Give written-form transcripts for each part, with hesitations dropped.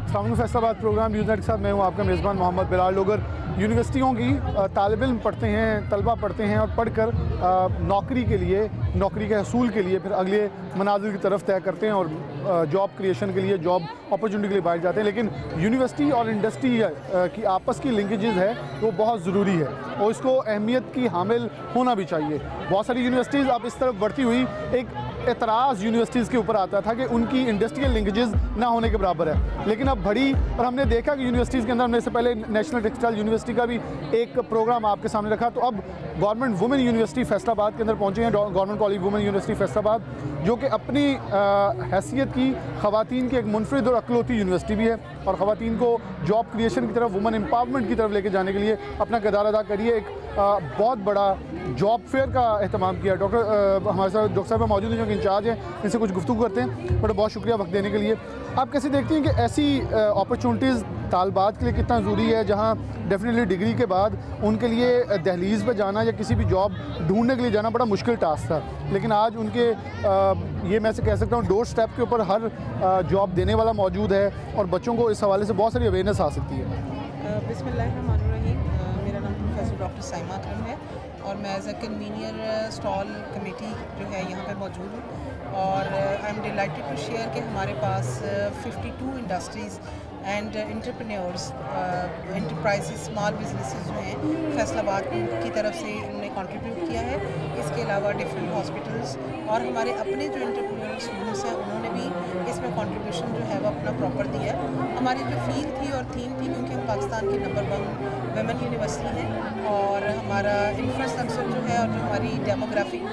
सामने Faisalabad programme news net के साथ मैं हूँ आपका मेज़बान मोहम्मद बिलाल लोगर। यूनिवर्सिटियों की तालिब इल्म पढ़ते हैं, तलबा पढ़ते हैं और पढ़कर नौकरी के लिए, नौकरी के हसूल के लिए फिर अगले मनाजिल की तरफ तय करते हैं और जॉब क्रिएशन के लिए, जॉब अपॉर्चुनिटी के लिए बाहर जाते हैं। लेकिन यूनिवर्सिटी और इंडस्ट्री की आपस की लिंकेजेस है वो बहुत ज़रूरी है और इसको अहमियत की हामिल होना भी चाहिए। बहुत सारी यूनिवर्सिटीज़ अब इस तरफ बढ़ती हुई एक एतराज़ यूनिवर्सिटीज़ के ऊपर आता था कि उनकी इंडस्ट्रियल लिंकेजेस ना होने के बराबर है, लेकिन अब बढ़ी और हमने देखा कि यूनिवर्सिटीज़ के अंदर हमने इससे पहले नेशनल टेक्सटाइल यूनिवर्सिटी का भी एक प्रोग्राम आपके सामने रखा। तो अब गवर्नमेंट वुमेन यूनिवर्सिटी फैसलाबाद के अंदर पहुँचे हैं, government college women university Faisalabad, जो कि अपनी हैसियत की ख़वातीन की एक मुनफरिद और अकलौती यूनिवर्सिटी भी है और ख़वातीन को जॉब क्रिएशन की तरफ, वुमेन एम्पावरमेंट की तरफ लेके जाने के लिए अपना किरदार अदा करिए। एक बहुत बड़ा जॉब फेयर का एहतमाम किया। हमारे साथ डॉक्टर साहब मौजूद हैं जो कि इंचार्ज हैं, इनसे कुछ गुफ्तगू करते हैं। बड़ा बहुत शुक्रिया वक्त देने के लिए। आप कैसे देखती हैं कि ऐसी अपॉर्चुनिटीज़ तालबात के लिए कितना ज़रूरी है, जहाँ डेफिनेटली डिग्री के बाद उनके लिए दहलीज़ पे जाना या किसी भी जॉब ढूंढने के लिए जाना बड़ा मुश्किल टास्क था, लेकिन आज उनके ये मैं से कह सकता हूँ डोर स्टेप के ऊपर हर जॉब देने वाला मौजूद है और बच्चों को इस हवाले से बहुत सारी अवेयरनेस आ सकती है। बिस्मिल्लाहिर्रहमानिर्रहीम। मेरा नाम प्रोफेसर डॉक्टर साइमा अकरम है और मैं as a convenor stall committee जो है यहाँ पे मौजूद हूँ और I am delighted to share कि हमारे पास 52 industries and entrepreneurs, enterprises, small businesses जो हैं फैसलाबाद की तरफ से उन्होंने कंट्रीब्यूट किया है। इसके अलावा डिफरेंट हॉस्पिटल्स और हमारे अपने जो एंटरप्रेन्योर स्टूडेंट्स हैं उन्होंने भी इसमें कंट्रीब्यूशन जो है वो अपना प्रॉपर दिया। हमारी जो फील थी और थीम थी, क्योंकि हम पाकिस्तान की नंबर 1 वुमेन यूनिवर्सिटी हैं और हमारा इंफ्रास्ट्रक्चर जो है और जो हमारी डेमोग्राफिक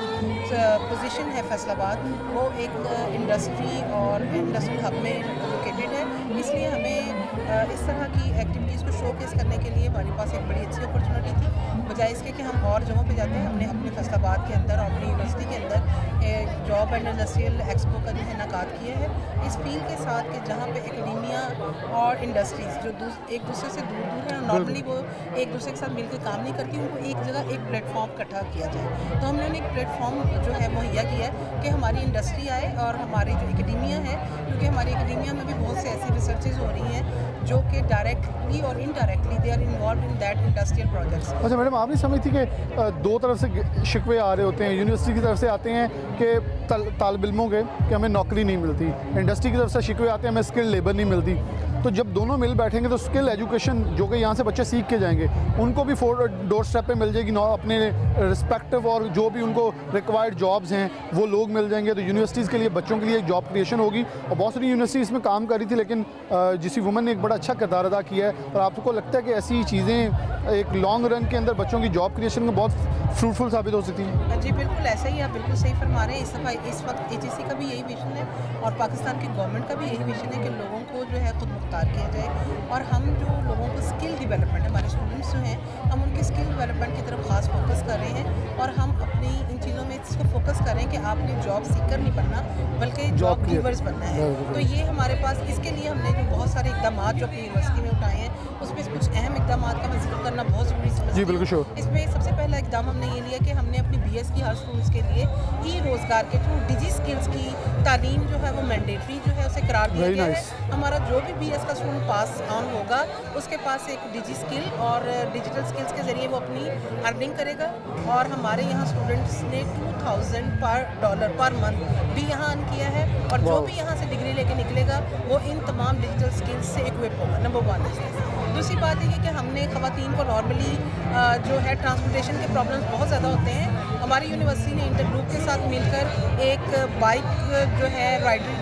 पोजीशन है फैसलाबाद वो एक इंडस्ट्री और इंडस्ट्रियल हब में लोकेटेड है, इसलिए हमें इस तरह की एक्टिविटीज़ को शोकेस करने के लिए हमारे पास एक बड़ी अच्छी अपॉर्चुनिटी थी। बजाय इसके कि हम और जगहों पे जाते हैं, हमने अपने फैसलाबाद के अंदर और अपनी यूनिवर्सिटी के अंदर जॉब एंड इंडस्ट्रियल एक्सपो का जो है इनेकाद किया है इस फील्ड के साथ कि जहाँ पे एकेडेमिया और इंडस्ट्रीज़ जो एक दूसरे से दूर दूर हैं और नॉर्मली वो एक दूसरे के साथ मिलकर काम नहीं करती, उनको एक जगह एक प्लेटफॉर्म इकट्ठा किया जाए। तो हमने उन्हें एक प्लेटफॉर्म जो है मुहैया किया है कि हमारी इंडस्ट्री आए और हमारी जो एकेडेमिया है, क्योंकि हमारी एकेडेमिया में भी बहुत से ऐसी रिसर्चेज हो रही हैं जो कि डायरेक्टली और indirectly they are involve in that industrial projects. अच्छा मैडम, आप नहीं समझती कि दो तरफ से शिकवे आ रहे होते हैं? यूनिवर्सिटी की तरफ से आते हैं कि तालिब इल्मों के कि हमें नौकरी नहीं मिलती, इंडस्ट्री की तरफ से शिकवे आते हैं हमें स्किल लेबर नहीं मिलती। तो जब दोनों मिल बैठेंगे तो स्किल एजुकेशन जो कि यहाँ से बच्चे सीख के जाएंगे उनको भी डोर स्टेप पे मिल जाएगी, अपने रिस्पेक्टिव और जो भी उनको रिक्वायर्ड जॉब्स हैं वो लोग मिल जाएंगे। तो यूनिवर्सिटीज़ के लिए, बच्चों के लिए जॉब क्रिएशन होगी और बहुत सारी यूनिवर्सिटी इसमें काम कर रही थी, लेकिन जिस वुमन ने एक बड़ा अच्छा किरदार अदा किया है। और आपको लगता है कि ऐसी चीज़ें एक लॉन्ग रन के अंदर बच्चों की जॉब क्रिएशन में बहुत फ्रूटफुल साबित हो सकती हैं? जी बिल्कुल ऐसा ही, आप बिल्कुल सही फरमा रहे हैं। इस वक्त AGC का भी यही विजन है और पाकिस्तान की गवर्नमेंट का भी यही विजन है कि लोगों को जो है खुद मुख्तार किया जाए और हम जो लोगों को स्किल डेवलपमेंट, हमारे स्टूडेंट्स जो हैं हम उनके स्किल डेवलपमेंट की तरफ खास फोकस कर रहे हैं और हम अपनी इन चीज़ों में इसको फोकस कर रहे हैं कि आपने जॉब सीकर नहीं बनना बल्कि जॉब गिवर्स बनना है। तो ये हमारे पास, इसके लिए हमने जो बहुत सारे इकदाम जो अपनी यूनिवर्सिटी में उठाए हैं उसमें कुछ अहम इकदाम का मैं जिक्र करना बहुत ज़रूरी समझती हूँ। बिल्कुल श्योर। इसमें सबसे पहला इकदाम हमने ये लिया कि हमने अपनी BS की हर स्टूडेंट्स के लिए रोज़गार के थ्रू डिजी स्किल्स की तालीम जो है वो मैंडेटरी जो है उसे करार दिया गया है। हमारा जो भी BS का स्टूडेंट पास ऑन होगा उसके पास एक डिजी स्किल और डिजिटल स्किल्स के ज़रिए वो अपनी अर्निंग करेगा और हमारे यहाँ स्टूडेंट्स ने $2000 पर मंथ भी यहाँ अर्न किया है और जो भी यहाँ से डिग्री लेके निकलेगा वो इन तमाम डिजिटल स्किल्स से इक्विप होगा। नंबर 1 है। दूसरी बात ये कि हमने ख़वातीन को नॉर्मली जो है ट्रांसपोर्टेशन के प्रॉब्लम्स बहुत ज़्यादा होते हैं। हमारी यूनिवर्सिटी ने इंटर ग्रुप के साथ मिलकर एक बाइक जो है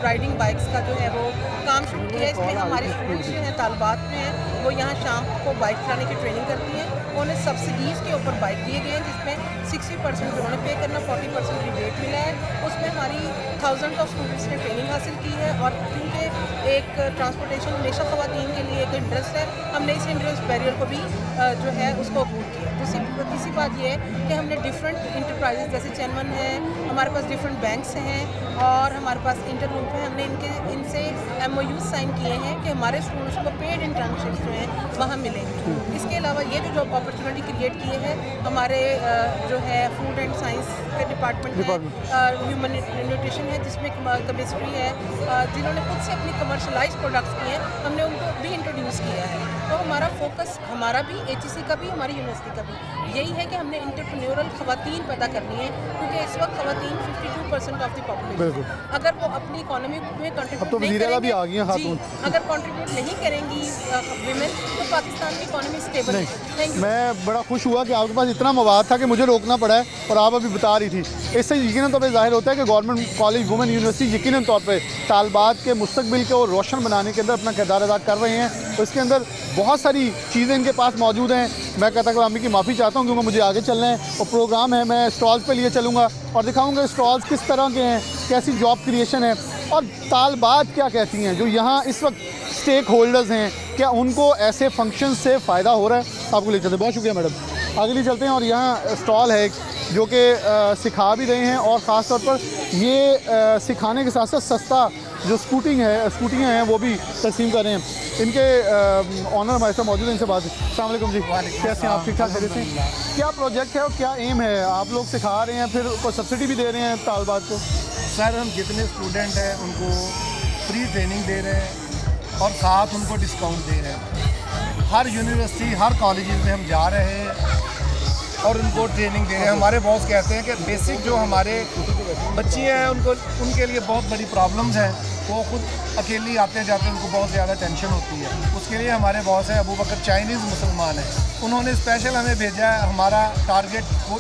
राइडिंग बाइक्स का जो है वो काम शुरू किया। इसमें हमारे स्टूडेंट्स जो हैं तालबात में हैं वो यहाँ शाम को बाइक चलाने की ट्रेनिंग करती हैं। उन्हें सब्सिडीज़ के ऊपर बाइक दिए गए हैं जिसमें 60% उन्होंने पे करना, 40% रिबेट मिला है। उसमें हमारी 1000 ऑफ स्टूडेंट्स ने ट्रेनिंग हासिल की है और क्योंकि एक ट्रांसपोर्टेशन हमेशा ख़वातीन के लिए एक इंटरेस्ट है, हमने इस इंटरेस्ट बैरियर को भी जो है उसको अबूर किया। तीसरी बात ये है कि हमने डिफरेंट इंटरप्राइजेज जैसे चैनवन है, हमारे पास डिफरेंट बैंक्स हैं और हमारे पास इंटर ग्रुप है, हमने इनसे MOU साइन किए हैं कि हमारे स्टूडेंट्स को पेड इंटर्नशिप्स जो हैं वहाँ मिलेंगे। इसके अलावा ये जो जॉब अपॉर्चुनिटी क्रिएट किए हैं हमारे जो है फूड एंड साइंस के डिपार्टमेंट है, ह्यूमन न्यूट्रिशन है जिसमें केमिस्ट्री है, जिन्होंने खुद से अपनी कमर्शलाइज प्रोडक्ट्स किए हैं हमने उनको भी इंट्रोड्यूस किया है। तो हमारा फोकस हमारा भी HEC का भी हमारी यूनिवर्सिटी का भी यही है कि हमने इंटरप्रेन्योरल खवातीन पैदा करनी है, क्योंकि इस वक्त खवातीन 52% ऑफ द पॉपुलेशन, अगर वो अपनी इकोनॉमी में कंट्रीब्यूट नहीं करेंगी, आ गई हैं खातून, अगर कंट्रीब्यूट नहीं करेंगी विमेन तो पाकिस्तान की इकोनॉमी स्टेबल नहीं। मैं बड़ा खुश हुआ कि आपके पास इतना मवाद था कि मुझे रोकना पड़ा है और आप अभी बता रही थी। इससे यकीनन तौर पर ज़ाहिर होता है कि गवर्नमेंट कॉलेज वुमेन यूनिवर्सिटी यकीनन तौर पर तालबात के मुस्तकबिल को रोशन बनाने के अंदर अपना किरदार अदा कर रहे हैं। तो इसके अंदर बहुत सारी चीज़ें इनके पास मौजूद हैं। मैं कहता गुलामी की माफ़ी चाहता हूँ क्योंकि मुझे आगे चलना है और प्रोग्राम है, मैं स्टॉल्स पे लिए चलूँगा और दिखाऊँगा स्टॉल्स किस तरह के हैं, कैसी जॉब क्रिएशन है और तालबात क्या कहती हैं। जो यहाँ इस वक्त स्टेक होल्डर्स हैं, क्या उनको ऐसे फंक्शन से फ़ायदा हो रहा है, आपको ले चलते हैं। बहुत शुक्रिया मैडम, आगे लिए चलते हैं। और यहाँ स्टॉल है जो कि सिखा भी रहे हैं और ख़ास तौर पर ये सिखाने के साथ साथ सस्ता जो स्कूटियाँ हैं वो भी तकसीम कर रहे हैं। इनके ऑनर हमारे साथ मौजूद हैं, इनसे बात। अस्सलाम वालेकुम जी, कैसे हैं आप? ठीक ठाक खैरियत से? क्या प्रोजेक्ट है और क्या एम है? आप लोग सिखा रहे हैं, फिर कोई सब्सिडी भी दे रहे हैं तालबात को? सर हम जितने स्टूडेंट हैं उनको फ्री ट्रेनिंग दे रहे हैं और साथ उनको डिस्काउंट दे रहे हैं। हर यूनिवर्सिटी हर कॉलेजेस में हम जा रहे हैं और उनको ट्रेनिंग दे रहे हैं। हमारे बॉस कहते हैं कि बेसिक जो हमारे बच्चे हैं उनके लिए बहुत बड़ी प्रॉब्लम्स हैं, वो खुद अकेली आते जाते उनको बहुत ज़्यादा टेंशन होती है। उसके लिए हमारे बॉस हैं अबू बकर, चाइनीज़ मुसलमान हैं, उन्होंने स्पेशल हमें भेजा है। हमारा टारगेट वो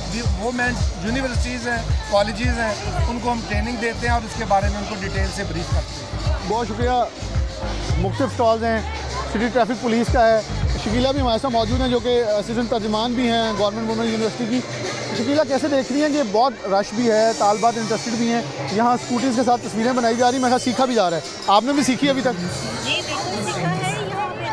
यूनिवर्सिटीज़ हैं, कॉलेजेस हैं, उनको हम ट्रेनिंग देते हैं और उसके बारे में उनको डिटेल से ब्रीफ करते हैं। बहुत शुक्रिया। मुख्तलिफ स्टॉल्स हैं, सिटी ट्रैफिक पुलिस का है। शकीला भी हमारे साथ मौजूद हैं जो कि असिस्टेंट तर्जमान भी हैं गवर्नमेंट वुमेन यूनिवर्सिटी की। शकीला, कैसे देख रही हैं कि बहुत रश भी है, तालबात इंटरेस्टेड भी हैं, यहाँ स्कूटीज़ के साथ तस्वीरें बनाई जा रही हैं, मैं सीखा भी जा रहा है। आपने भी सीखी अभी तक? जी बिल्कुल सीखा है। यहाँ पे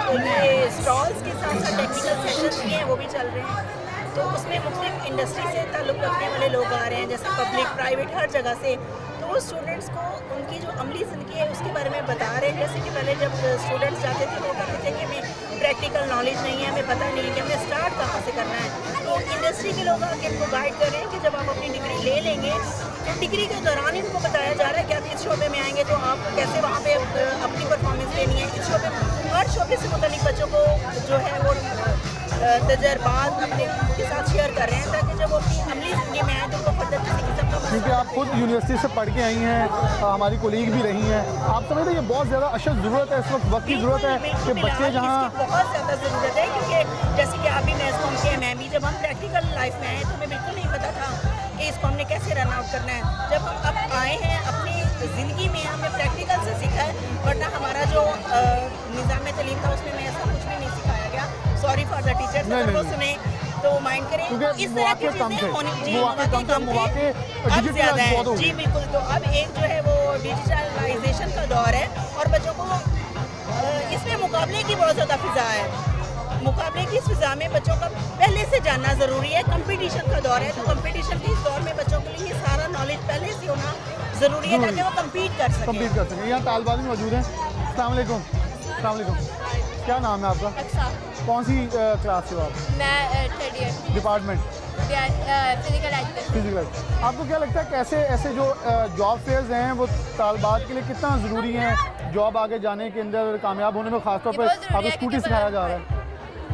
ये स्टॉल्स के साथ साथ टेक्निकल सेशंस भी हैं, वो भी चल रहे हैं। तो उसमें मुख्तलिफ इंडस्ट्री से ताल्लुक़ रखने वाले लोग आ रहे हैं, जैसे पब्लिक, प्राइवेट, हर जगह से। तो वो स्टूडेंट्स को उनकी जो अमली ज़िंदगी है उसके बारे में बता रहे हैं। जैसे कि पहले जब स्टूडेंट्स जाते थे वो कहते थे कि हमें प्रैक्टिकल नॉलेज नहीं है, हमें पता नहीं है कि हमें स्टार्ट कहाँ से करना है। तो इंडस्ट्री के लोग आके इनको गाइड कर रहे हैं कि जब आप अपनी डिग्री ले लेंगे तो डिग्री के दौरान इनको बताया जा रहा है कि आप इस शोबे में आएंगे तो आपको कैसे वहाँ पे अपनी परफॉर्मेंस देनी है। इस शोबे हर शोबे से मुतालिक बच्चों को जो है वो तजर्बात अपने के साथ शेयर कर रहे हैं ताकि जब वो अपनी अमली ज़िंदगी में आए तो उनको फर्दर किसी किस्म का। क्योंकि आप खुद यूनिवर्सिटी से पढ़ के आई हैं, हमारी कोलीग भी रही हैं, आप समझते हैं ये बहुत ज़्यादा अशद ज़रूरत है, इस वक्त वक्त की ज़रूरत है कि बच्चे जहाँ बहुत ज़्यादा ज़रूरत है। क्योंकि जैसे कि आप भी मैथकॉम के, मैं भी, जब हम प्रैक्टिकल लाइफ में आए तो हमें बिल्कुल नहीं पता था कि इसको हमने कैसे रन आउट करना है। जब हम अब आए हैं अपनी ज़िंदगी में हमने प्रैक्टिकल से सीखा है, वरना हमारा जो निज़ाम तालीम था उसमें ऐसा कुछ भी नहीं सिखाया गया। सॉरी फॉर द टीचर्स अगर वो सुने तो माइंड करें। तो इस तरह की चीज़ें होनी जी, अब ज़्यादा है जी बिल्कुल। तो अब एक जो है वो डिजिटलाइजेशन का दौर है और बच्चों को इसमें मुकाबले की बहुत ज़्यादा फ़िज़ा है। मुकाबले की इस फिज़ा में बच्चों का पहले से जानना ज़रूरी है। कंपटीशन का दौर है तो कंपटीशन के इस दौर में बच्चों के लिए सारा नॉलेज पहले से होना ज़रूरी है ताकि वो कम्पीट कर सकें। यहाँ तालबात में मौजूद हैं। अस्सलाम वालेकुम। अस्सलाम वालेकुम। क्या नाम है आपका? कौन सी क्लास से हो आप? मैं third year department physical education. आपको क्या लगता है कैसे ऐसे जो जॉब फेयर्स हैं वो तालबात के लिए कितना ज़रूरी है जॉब आगे जाने के अंदर कामयाब होने में? ख़ासतौर पर आपको स्कूटी सिखाया जा रहा है।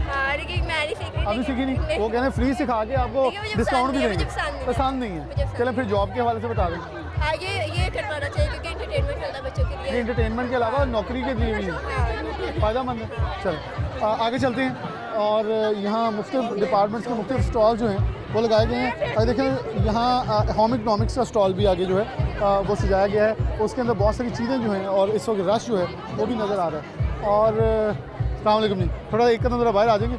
हाँ, लेकिन मैं नहीं सीख रही। अभी सीखी नहीं? वो कहने फ्री सिखा के आपको डिस्काउंट भी देंगे। पसंद नहीं है? चलें फिर जॉब के हवाले से बता दें। हाँ, ये करवाना चाहिए क्योंकि एंटरटेनमेंट होता है बच्चों के लिए। एंटरटेनमेंट के अलावा नौकरी के लिए भी फ़ायदेमंद है। चल आगे चलते हैं। और यहाँ मुख्तलिफ डिपार्टमेंट्स के मुख्तलिफ स्टॉल जो हैं वो लगाए गए हैं। अगर देखें यहाँ होम इकनॉमिक्स का स्टॉल भी आगे जो है वो सजाया गया है, उसके अंदर बहुत सारी चीज़ें जो हैं और इस वक्त रश जो है वो भी नज़र आ रहा है। और अस्सलाम वालेकुम जी, थोड़ा एक कदम ज़रा बाहर आ जाएंगे।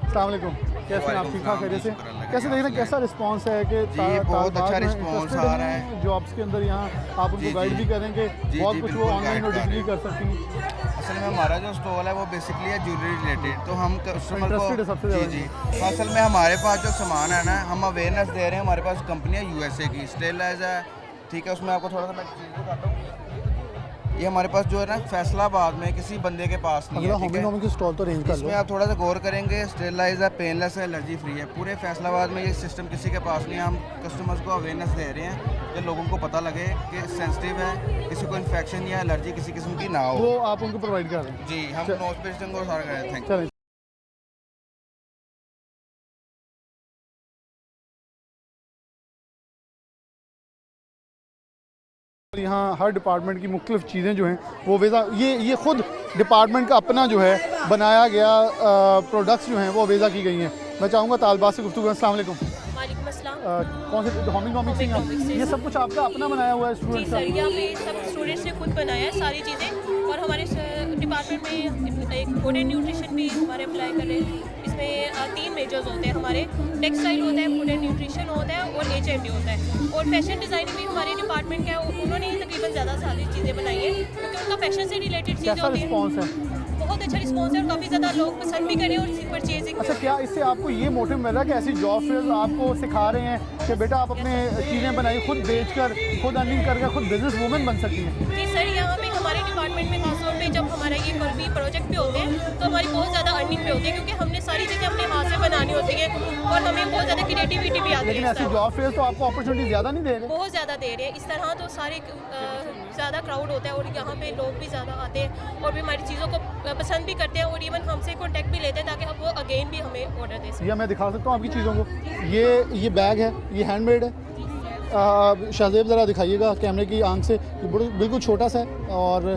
अस्सलाम वालेकुम, कैसे हैं आप? ठीक ठाक खैरियत से? कैसे देख रहे हैं, कैसा रिस्पांस है कि बहुत अच्छा रिस्पांस आ रहा है जॉब्स के अंदर? यहाँ आप उनको गाइड भी करेंगे, बहुत कुछ वो ऑनलाइन और डिजिटली कर सकती हैं। असल में हमारा जो स्टॉल है वो बेसिकली है ज्वेलरी रिलेटेड, तो हम कस्टमर को जी असल में हमारे पास जो सामान है ना हम अवेयरनेस दे रहे हैं। हमारे पास कंपनी है USA की स्टेलाइज है, ठीक है, उसमें आपको थोड़ा सा मैं चीज़ बताता हूँ। ये हमारे पास जो है ना फैसलाबाद में किसी बंदे के पास नहीं अगला है, ठीक है? होमिंग की स्टॉल तो अरेंज कर इसमें लो। आप थोड़ा सा गौर करेंगे, स्टेरलाइज है, पेनलेस है, एलर्जी फ्री है। पूरे फैसलाबाद में ये सिस्टम किसी के पास नहीं है। हम कस्टमर्स को अवेयरनेस दे रहे हैं कि लोगों को पता लगे कि सेंसिटिव है, किसी को इन्फेक्शन या एलर्जी किसी किस्म की ना हो। वो आप उनको प्रोवाइड कर रहे हैं। जी, हम नोज पेस्टिंग को सारा कर रहे हैं। Thank you. चलें। यहाँ हर डिपार्टमेंट की मुख्तलिफ चीज़ें जो हैं वो वेज़ा ये ख़ुद डिपार्टमेंट का अपना जो है बनाया गया प्रोडक्ट्स जो हैं वो वेज़ा की गई हैं। मैं चाहूँगा तालबाज से गुफ्तगू। अस्सलाम वालेकुम। वालेकुम अस्सलाम। कौन से होमिंग कॉमिक्स हैं? ये सब कुछ आपका अपना बनाया हुआ है जी स्टूडेंट्स सर, का? यहाँ पे सब स्टूडेंट्स ने खुद बनाया है सारी चीज़ें, और हमारे डिपार्टमेंट में एक फूड एंड न्यूट्रिशन भी हमारे अप्लाई कर रहे हैं। इसमें 3 मेजर्स होते हैं हमारे, टेक्सटाइल होता है, फूड एंड न्यूट्रिशन होता है और HND होता है। और फैशन डिज़ाइनिंग भी हमारे डिपार्टमेंट का है, उन्होंने ही तकरीबन ज़्यादा सारी चीज़ें बनाई है क्योंकि उनका फैशन से रिलेटेड चीज़ें कैसा होती हैं। रिस्पॉन्स है? बहुत अच्छा रिस्पॉन्स है और काफ़ी ज़्यादा लोग पसंद भी करें और परचेजिंग। अच्छा, क्या इससे आपको ये मोटिव मिल रहा है कि ऐसी जॉब फेयर आपको सिखा रहे हैं कि बेटा आप अपने चीज़ें बनाइए, खुद बेचकर, खुद अर्निंग करके खुद बिजनेस वूमेन बन सकती हैं? जी सर, यहाँ पे हमारे डिपार्टमेंट में खासतौर पे जब हमारा ये कभी प्रोजेक्ट पे होते हैं तो हमारी बहुत ज़्यादा अर्निंग पे होती है क्योंकि हमने सारी चीज़ें अपने हाथ से बनानी होती है और हमें बहुत ज़्यादा क्रिएटिविटी भी आती लेकिन है। ऐसी जॉब फेयर तो आपको अपॉर्चुनिटी ज़्यादा नहीं दे रहे? बहुत ज़्यादा दे रहे हैं। इस तरह तो सारे ज़्यादा क्राउड होता है और यहाँ पे लोग भी ज़्यादा आते हैं और भी हमारी चीज़ों को पसंद भी करते हैं और इवन हमसे कॉन्टैक्ट भी लेते हैं ताकि अब वो अगेन भी हमें ऑर्डर दे सकें। या मैं दिखा सकता हूँ आपकी चीज़ों को। ये बैग है, ये हैंडमेड है। शाहजेब ज़रा दिखाइएगा कैमरे की आंख से। ये बिल्कुल छोटा सा है और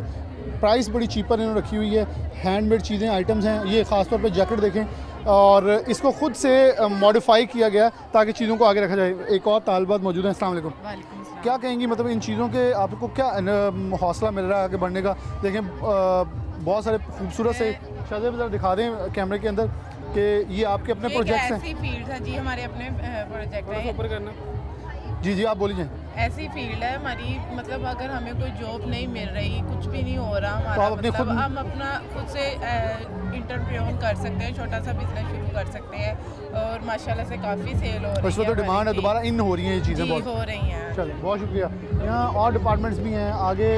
प्राइस बड़ी चीपर इन्होंने रखी हुई है। हैंडमेड चीज़ें, आइटम्स हैं। ये ख़ास तौर पे जैकेट देखें और इसको ख़ुद से मॉडिफाई किया गया ताकि चीज़ों को आगे रखा जाए। एक और तालबात मौजूद है। अस्सलाम वालेकुम। क्या कहेंगी, मतलब इन चीज़ों के आपको क्या हौसला मिल रहा है आगे बढ़ने का? देखें बहुत सारे खूबसूरत से, शायद ज़रा दिखा दें कैमरे के अंदर कि ये आपके अपने प्रोजेक्ट्स हैं। ऐसी फील्ड है जी, हमारे अपने प्रोजेक्ट है। जी जी, आप बोलिए। ऐसी फील्ड है हमारी, मतलब अगर हमें कोई जॉब नहीं मिल रही, कुछ भी नहीं हो रहा हमारा, तो आप अपने मतलब खुद- हम अपना खुद से इंटरप्रेन्योर कर सकते हैं, छोटा सा बिजनेस शुरू कर सकते हैं और माशाल्लाह से काफ़ी सेल हो रही है। इस वक्त तो डिमांड है, दोबारा इन हो रही हैं ये चीज़ें जी, बहुत। हो रही हैं। चलो, बहुत शुक्रिया। यहाँ और डिपार्टमेंट्स भी हैं आगे।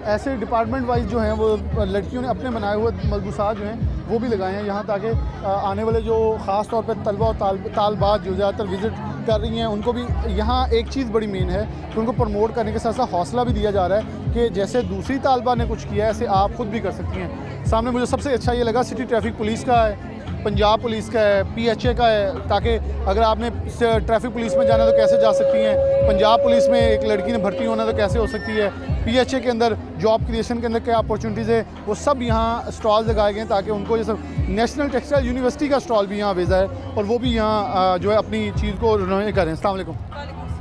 ऐसे डिपार्टमेंट वाइज जो हैं वो लड़कियों ने अपने बनाए हुए मलबूसात जो हैं वो भी लगाए हैं यहाँ ताकि आने वाले जो ख़ास तौर पर तलबा और तालबात जो ज़्यादातर विज़िट कर रही हैं उनको भी यहाँ एक चीज़ बड़ी मेन है कि उनको प्रमोट करने के साथ साथ हौसला भी दिया जा रहा है कि जैसे दूसरी तालबा ने कुछ किया है ऐसे आप खुद भी कर सकती हैं। सामने मुझे सबसे अच्छा ये लगा, सिटी ट्रैफिक पुलिस का है, पंजाब पुलिस का है, PHA का है, ताकि अगर आपने ट्रैफिक पुलिस में जाना है तो कैसे जा सकती हैं, पंजाब पुलिस में एक लड़की ने भर्ती होना तो कैसे हो सकती है, PHA के अंदर जॉब क्रिएशन के अंदर क्या अपॉर्चुनिटीज़ है, वो सब यहाँ स्टॉल लगाए गए हैं ताकि उनको जैसे नेशनल टेक्सटाइल यूनिवर्सिटी का स्टॉल भी यहाँ वेज़ा है और वो भी यहाँ जो है अपनी चीज़ को रिन्यू करें। अस्सलाम वालेकुम।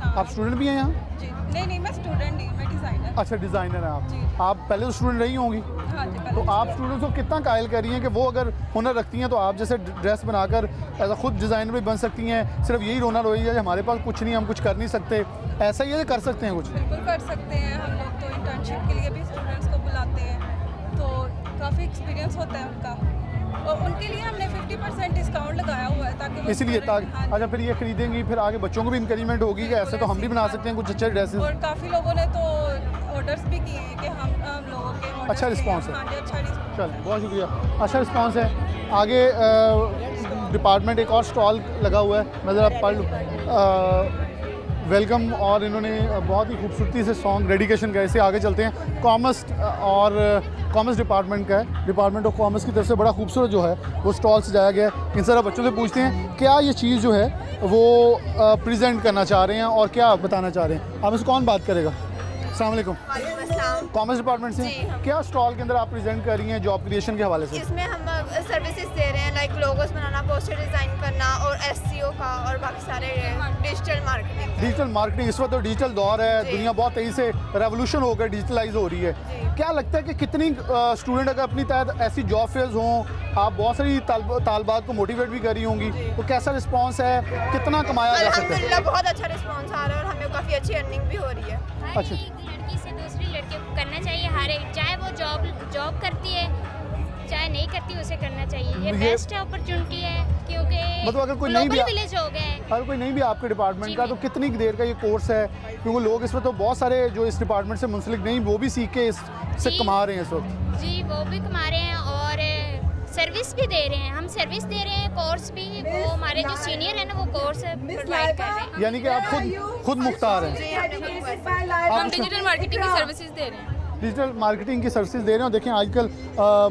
आप स्टूडेंट भी हैं यहाँ? जी नहीं, मैं स्टूडेंट नहीं, मैं डिज़ाइनर। अच्छा, डिज़ाइनर हैं जी। आप पहले तो स्टूडेंट रही होंगी, हाँ जी, तो आप स्टूडेंट्स को कितना कायल कर रही हैं कि वो अगर हुनर रखती हैं तो आप जैसे ड्रेस बनाकर ऐसा खुद डिज़ाइनर भी बन सकती हैं? सिर्फ यही रोना रोई है हमारे पास कुछ नहीं, हम कुछ कर नहीं सकते, ऐसा ही है कर सकते हैं कुछ? बिल्कुल कर सकते हैं। हम लोग तो इंटर्नशिप के लिए भी स्टूडेंट्स को बुलाते हैं, तो काफ़ी एक्सपीरियंस होता है उनका और उनके लिए हमने 50% डिस्काउंट लगाया हुआ है ताकि वो इसलिए student- हाँ जी। अच्छा, फिर ये खरीदेंगी, फिर आगे बच्चों को भी इंकरेजमेंट होगी कि ऐसे तो हम भी बना सकते हैं कुछ अच्छे ड्रेसेस। और काफ़ी लोगों ने तो ऑर्डर्स भी किए हैं कि हम लोगों के orders अच्छा लिए- रिस्पॉन्स है। हाँ जी, अच्छा रिस्पॉन्स। चल, बहुत शुक्रिया, अच्छा रिस्पांस है। आगे डिपार्टमेंट एक और स्टॉल लगा हुआ है, मैं ज़रा पढ़ लूँ। वेलकम, और इन्होंने बहुत ही खूबसूरती से सॉन्ग डेडिकेशन का, इसे आगे चलते हैं। कॉमर्स और कॉमर्स डिपार्टमेंट का है, डिपार्टमेंट ऑफ कॉमर्स की तरफ से बड़ा खूबसूरत जो है वो स्टॉल सजाया गया है। इन सारा बच्चों से पूछते हैं क्या ये चीज़ जो है वो प्रेजेंट करना चाह रहे हैं और क्या बताना चाह रहे हैं। आप इसको कौन बात करेगा? अस्सलाम वालेकुम। कॉमर्स डिपार्टमेंट से क्या स्टॉल के अंदर आप प्रेजेंट कर रही हैं जॉब क्रिएशन के हवाले से? इसमें हम सर्विसेज दे रहे हैं, लाइक लोगोस बनाना, पोस्टर डिज़ाइन करना और SEO का और बाकी सारे डिजिटल मार्केटिंग। डिजिटल मार्केटिंग, इस वक्त तो डिजिटल दौर है, दुनिया बहुत तेज़ी से रेवोल्यूशन होकर डिजिटलाइज हो रही है। क्या लगता है कि कितनी स्टूडेंट अगर अपनी तहत ऐसी जॉब फेयर्स हों, आप बहुत सारी तालबात को मोटिवेट भी कर रही होंगी, तो कैसा रिस्पांस है, कितना कमाया जा सकता है? अल्हम्दुलिल्लाह बहुत अच्छा रिस्पांस आ रहा है और हमें काफ़ी अच्छी अर्निंग भी हो रही है। हर एक लड़की से दूसरी लड़की को करना चाहिए, हर एक, चाहे वो जॉब करती है चाहे नहीं करती उसे करना चाहिए, ये ये- बेस्ट अपॉर्चुनिटी है क्योंकि मतलब अगर कोई नहीं भी ग्लोबल विलेज हो गया है। अगर कोई नहीं भी आपके डिपार्टमेंट जी का, तो कितनी देर का ये कोर्स है? क्योंकि लोग इस वक्त तो बहुत सारे जो इस डिपार्टमेंट से मुंसलिक नहीं, वो भी सीख के इससे जी। कमा रहे हैं इस वक्त। जी वो भी कमा रहे हैं और सर्विस भी दे रहे हैं, हम सर्विस दे रहे हैं, कोर्स भी वो हमारे जो सीनियर है ना वो कोर्स प्रोवाइड कर रहे हैं। यानी कि आप खुद मुख्तार हैं। हम डिजिटल मार्केटिंग की सर्विसेज दे रहे हैं। डिजिटल मार्केटिंग की सर्विसेज दे रहे हो। देखें आजकल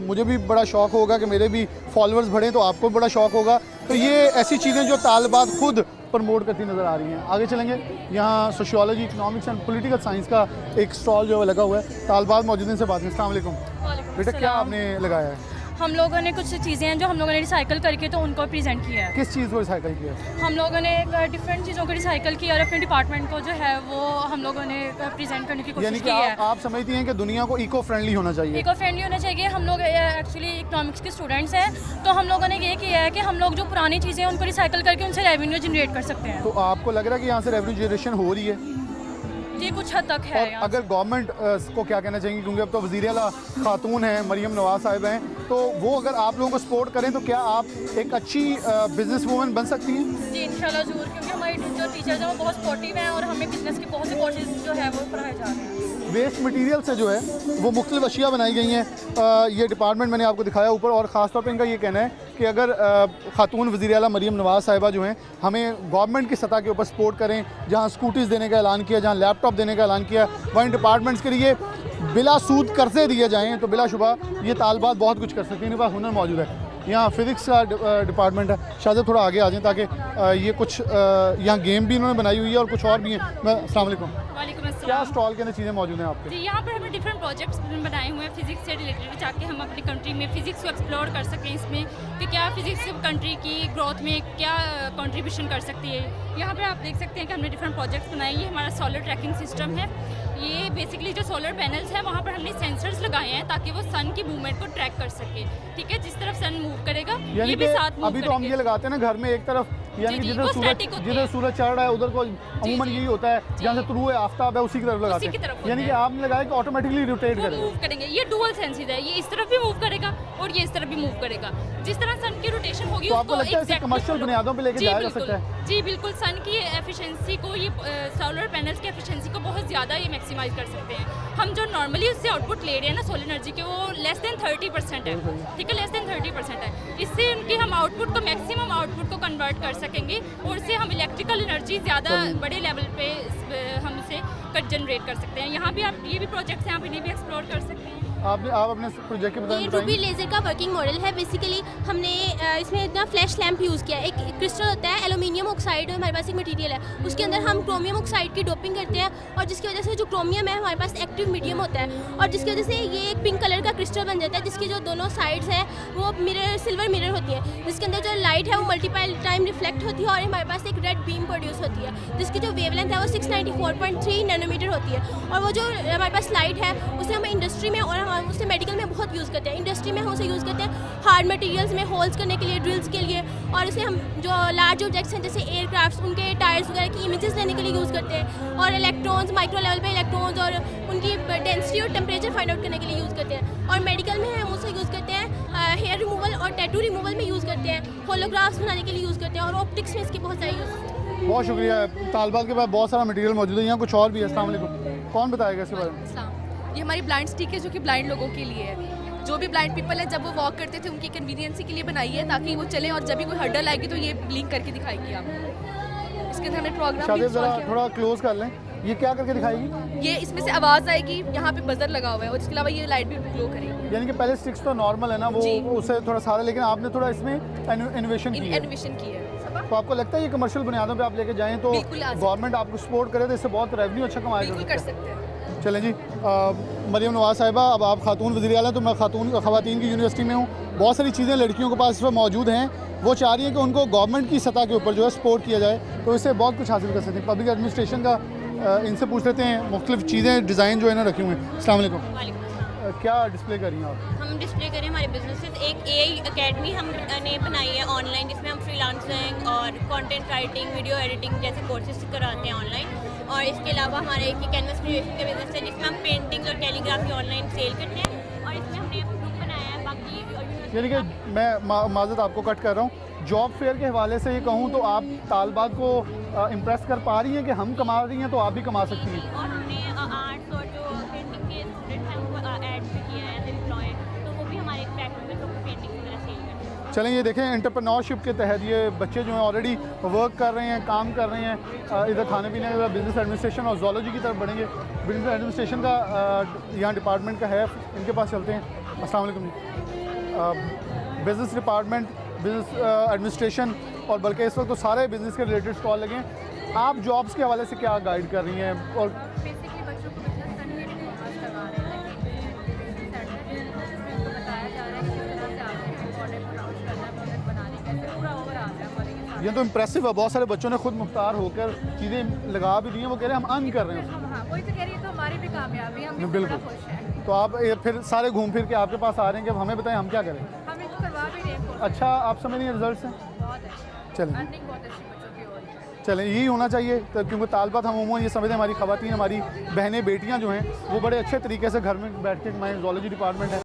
मुझे भी बड़ा शौक होगा कि मेरे भी फॉलोअर्स बढ़ें, तो आपको भी बड़ा शौक होगा। तो ये ऐसी चीज़ें जो तालिबात खुद प्रमोट करती नज़र आ रही हैं। आगे चलेंगे, यहाँ sociology, economics and political science का एक स्टॉल जो है लगा हुआ है। तालिबात मौजूद हैं, इनसे बात करें। अस्सलाम वालेकुम बेटा, क्या आपने लगाया है? हम लोगों ने कुछ चीज़ें हैं जो हम लोगों ने रिसाइकल करके तो उनको प्रेजेंट किया है। किस चीज़ को रिसाइकल किया है? हम लोगों ने डिफरेंट चीज़ों को रिसाइकल किया और अपने डिपार्टमेंट को जो है वो हम लोगों ने प्रेजेंट करने की यानी कोशिश कि की है। आप समझती हैं कि दुनिया को इको फ्रेंडली होना चाहिए? इको फ्रेंडली होना चाहिए। हम लोग एक्चुअली इकोनॉमिक्स के स्टूडेंट्स हैं, तो हम लोगों ने ये किया है कि हम लोग जो पुरानी चीज़ें हैं उनको रिसाइकल करके उनसे रेवेन्यू जनरेट कर सकते हैं। तो आपको लग रहा है कि यहाँ से रेवेन्यू जनरेशन हो रही है? जी कुछ हद तक है और यहाँ अगर गवर्नमेंट को क्या कहना चाहेंगे, क्योंकि अब तो वज़ीर आला खातून हैं, मरियम नवाज साहिब हैं, तो वो अगर आप लोगों को सपोर्ट करें तो क्या आप एक अच्छी बिजनेस वूमन बन सकती हैं? जी इंशाल्लाह ज़रूर, क्योंकि हमारे जो टीचर्स हैं वो बहुत सपोर्टिव हैं और हमें बिजनेस के बहुत से कोर्सेज जो है वो पढ़ाए जा रहे हैं। वेस्ट मटीरियल से जो है वो मुख्तलिफ अशिया बनाई गई हैं। ये डिपार्टमेंट मैंने आपको दिखाया ऊपर, और ख़ास तौर पे इनका ये कहना है कि अगर खातून वज़ीर आला मरियम नवाज साहिबा जो हैं हमें गवर्नमेंट की सतह के ऊपर सपोर्ट करें, जहाँ स्कूटीज़ देने का ऐलान किया, जहाँ लैपटॉप देने का ऐलान किया, वहीं डिपार्टमेंट्स के लिए बिला सूद कर्जे दिए जाएँ, तो बिलाशुबा ये तालिबात बहुत कुछ कर सकती हैं। इनके पास हुनर मौजूद है। यहाँ फिज़िक्स का डिपार्टमेंट है। शायद थोड़ा आगे आ जाएँ ताकि ये कुछ यहाँ गेम भी इन्होंने बनाई हुई है और कुछ और भी हैं। अस्सलाम वालेकुम। वालेकुम क्या अस्सलाम। स्टॉल के अंदर चीज़ें मौजूद हैं आपके? जी यहाँ पर हमें डिफरेंट प्रोजेक्ट्स बनाए हुए हैं फिजिक्स से रिलेटेड, ताकि हम अपनी कंट्री में फिजिक्स को एक्सप्लोर कर सकें, इसमें कि क्या फिजिक्स कंट्री की ग्रोथ में क्या कंट्रीब्यूशन कर सकती है। यहाँ पर आप देख सकते हैं कि हमने डिफरेंट प्रोजेक्ट्स बनाए। ये हमारा सोलर ट्रैकिंग सिस्टम है। ये बेसिकली जो सोलर पैनल्स हैं वहाँ पर हमने सेंसर्स लगाए हैं ताकि वो सन की मूवमेंट को ट्रैक कर सके। ठीक है, जिस तरफ सन मूव करेगा यानी ये भी कि साथ मूव अभी तो हम करेंगे। ये लगाते हैं ना घर में एक तरफ, यानी कि जी, जिधर वो सूरज static होती जिधर है। सूरज चढ़ रहा है उधर को अमूमन यही होता है, जहाँ से तुलुए आफ्ताब है उसी की तरफ लगाते की तरफ हैं। होता यानी कि है। आपने लगाया कि ऑटोमेटिकली रोटेट वो करेगा। मूव करेंगे। ये डुअल सेंसेस है, ये इस तरफ भी मूव करेगा और ये इस तरफ भी मूव करेगा। जिस तरह सन की रोटेशन होगी तो आपको उसको लगता है इसे exactly कमर्शियल follow- बुनियादों पे लेके जी, जाया जा बिल्कुल। सकता है? जी बिल्कुल, सन की एफिशिएंसी को, ये सोलर पैनल्स की एफिशिएंसी को बहुत ज़्यादा ये मैक्सिमाइज कर सकते हैं। हम जो नॉर्मली उससे आउटपुट ले रहे हैं ना सोलर एनर्जी के, वो लेस देन 30% है। ठीक है, लेस देन 30% है। इससे उनके हम आउटपुट को, मैक्सिमम आउटपुट को कन्वर्ट कर सकेंगे और इससे हम इलेक्ट्रिकल एनर्जी ज़्यादा बड़े लेवल पे हम उसे जनरेट कर सकते हैं। यहाँ भी आप ये भी प्रोजेक्ट्स हैं, आप इन्हें भी एक्सप्लोर कर सकते हैं। आप अपने प्रोजेक्ट के ये बताएं। रूबी लेज़र का वर्किंग मॉडल है। बेसिकली हमने इसमें इतना फ्लैश लैम्प यूज़ किया है। एक क्रिस्टल होता है, एल्यूमिनियम ऑक्साइड हमारे पास एक मटेरियल है, उसके अंदर हम क्रोमियम ऑक्साइड की डोपिंग करते हैं और जिसकी वजह से जो क्रोमियम है हमारे पास एक्टिव मीडियम होता है और जिसकी वजह से ये एक पिंक कलर का क्रिस्टल बन जाता है, जिसकी जो दोनों साइड्स हैं वो मिरर, सिल्वर मिरर होती है, जिसके अंदर जो लाइट है वो मल्टीपल टाइम रिफ्लेक्ट होती है और हमारे पास एक रेड बीम प्रोड्यूस होती है, जिसकी जो वेवलेंथ है वो 694.3 नैनोमीटर होती है। और वो जो हमारे पास लाइट है उसे हम इंडस्ट्री में और हम उसे मेडिकल में बहुत यूज़ करते हैं। इंडस्ट्री में हम उसे यूज़ करते हैं हार्ड मटेरियल्स में होल्स करने के लिए, ड्रिल्स के लिए, और इसे हम जो लार्ज ऑब्जेक्ट्स हैं जैसे एयरक्राफ्ट्स, उनके टायर्स वगैरह की इमेजेस लेने के लिए यूज़ करते हैं। और इलेक्ट्रॉन्स, माइक्रो लेवल पे इलेक्ट्रॉन्स और उनकी डेंसिटी और टेम्परेचर फाइंड आउट करने के लिए यूज़ करते हैं। और मेडिकल में हम उसे यूज़ करते हैं हेयर रिमूवल और टैटू रिमूवल में यूज़ करते हैं, होलोग्राफ्स बनाने के लिए यूज़ करते हैं और ऑप्टिक्स में इसकी बहुत सारी यूज़ होती है। बहुत शुक्रिया। तालिबात के पास बहुत सारा मटेरियल मौजूद है, यहाँ कुछ और भी है। अस्सलाम वालेकुम। कौन बताएगा इसके बारे में? ये हमारी ब्लाइंड स्टिक है जो कि ब्लाइंड लोगों के लिए है। जो भी ब्लाइंड पीपल है जब वो वॉक करते थे उनकी कन्वीनियंसी के लिए बनाई है ताकि वो चले और जब भी कोई हर्डल आएगी तो ये ब्लिंक करके दिखाएगी आपको। इसके अंदर हमने प्रोग्राम शादी ज़रा थोड़ा क्लोज कर लें। ये क्या करके दिखाएगी? ये इसमें से आवाज़ आएगी, यहाँ पे बजर लगा हुआ है और इसके अलावा ये लाइट भी ग्लो करेगी। यानी कि पहले स्टिक्स तो नॉर्मल है ना, वो उससे थोड़ा सारा, लेकिन आपने थोड़ा इसमें इनोवेशन की है। इनोवेशन की है। तो आपको लगता है ये कमर्शियल बुनियादों पे आप लेके जाएं तो गवर्नमेंट आपको सपोर्ट करे तो इससे बहुत रेवेन्यू अच्छा कमाया कर सकते हैं। चलें जी, मरियम नवाज साहिबा, अब आप खातून वज़ीर आला, तो मैं ख़वातीन की यूनिवर्सिटी में हूँ। बहुत सारी चीज़ें लड़कियों के पास इस वक्त मौजूद हैं, वो चाह रही हैं कि उनको गवर्नमेंट की सतह के ऊपर जो है सपोर्ट किया जाए, तो इससे बहुत कुछ हासिल कर सकते हैं। पब्लिक एडमिनिस्ट्रेशन का इनसे पूछ लेते हैं, मुख्तलिफ चीज़ें डिज़ाइन जो है ना रखी हुई हैं। अस्सलाम वालेकुम। क्या डिस्प्ले कर रही हैं आप? हम डिस्प्ले करें हमारे बिजनेसेस। एक AI अकेडमी हमने बनाई है ऑनलाइन, जिसमें हम फ्रीलांसिंग और कंटेंट राइटिंग, वीडियो एडिटिंग जैसे कोर्सेज कराते हैं ऑनलाइन। और इसके अलावा हमारा एक कैनवस क्रिएशन का बिजनेस है जिसमें हम पेंटिंग और कैलीग्राफी ऑनलाइन सेल करते हैं। और इसमें हमने ग्रुप बनाया है बाकी यानी कि मैं माजरत आपको कट कर रहा हूँ, जॉब फेयर के हवाले से ये कहूँ तो आप तालबात को इम्प्रेस कर पा रही हैं कि हम कमा रही हैं तो आप भी कमा सकती हैं। और हमने आर्ट्स और जो पेंटिंग के स्टूडेंट हैं उनको ऐड भी किया है एज एम्प्लॉय, तो वो भी हमारे प्लेटफॉर्म पे सब पेंटिंग वगैरह सेल करते हैं। चलें ये देखें एंटरप्रेन्योरशिप के तहत ये बच्चे जो हैं ऑलरेडी वर्क कर रहे हैं, काम कर रहे हैं। इधर खाने पीने का बिज़नेस एडमिनिस्ट्रेशन और जोलॉजी की तरफ बढ़ेंगे। बिज़नेस एडमिनिस्ट्रेशन का यहाँ डिपार्टमेंट का है, इनके पास चलते हैं। अस्सलाम वालेकुम जी। बिज़नेस डिपार्टमेंट, बिज़नेस एडमिनिस्ट्रेशन और बल्कि इस वक्त तो सारे बिज़नेस के रिलेटेड स्टॉल लगे हैं। आप जॉब्स के हवाले से क्या गाइड कर रही हैं? और बेसिकली बच्चों को बिजनेस करने के लिए फोकस करवा रहे हैं, जिसमें उनको बताया जा रहा है कि किस तरह से आपको प्रोडक्ट लॉन्च करना है, प्रोडक्ट बनाने कैसे पूरा ओवरऑल है हमारे के साथ। ये तो इम्प्रेसिव है, बहुत सारे बच्चों ने खुद मुख्तार होकर चीज़ें लगा भी दी हैं। वो कह रहे हैं हम अर्न कर रहे हैं। हाँ, कोई तो कह रही है तो हमारी भी कामयाबी, हम भी बड़ा खुश हैं। तो आप ये फिर सारे घूम फिर के आपके पास आ रहे हैं कि अब हमें बताएं हम क्या करें। हम इनको करवा भी रहे हैं। अच्छा, आप समझ रही हैं रिजल्ट से? बहुत अच्छे, चलें अर्निंग बहुत अच्छी बच्चों की हो रही है। चलें, यही होना चाहिए। तो क्योंकि तालबात हम उमूमन ये समझते हैं हमारी ख़वातीन, हमारी बहनें बेटियां जो हैं वो बड़े अच्छे तरीके से घर में बैठ के, हमारी जोलॉजी डिपार्टमेंट है।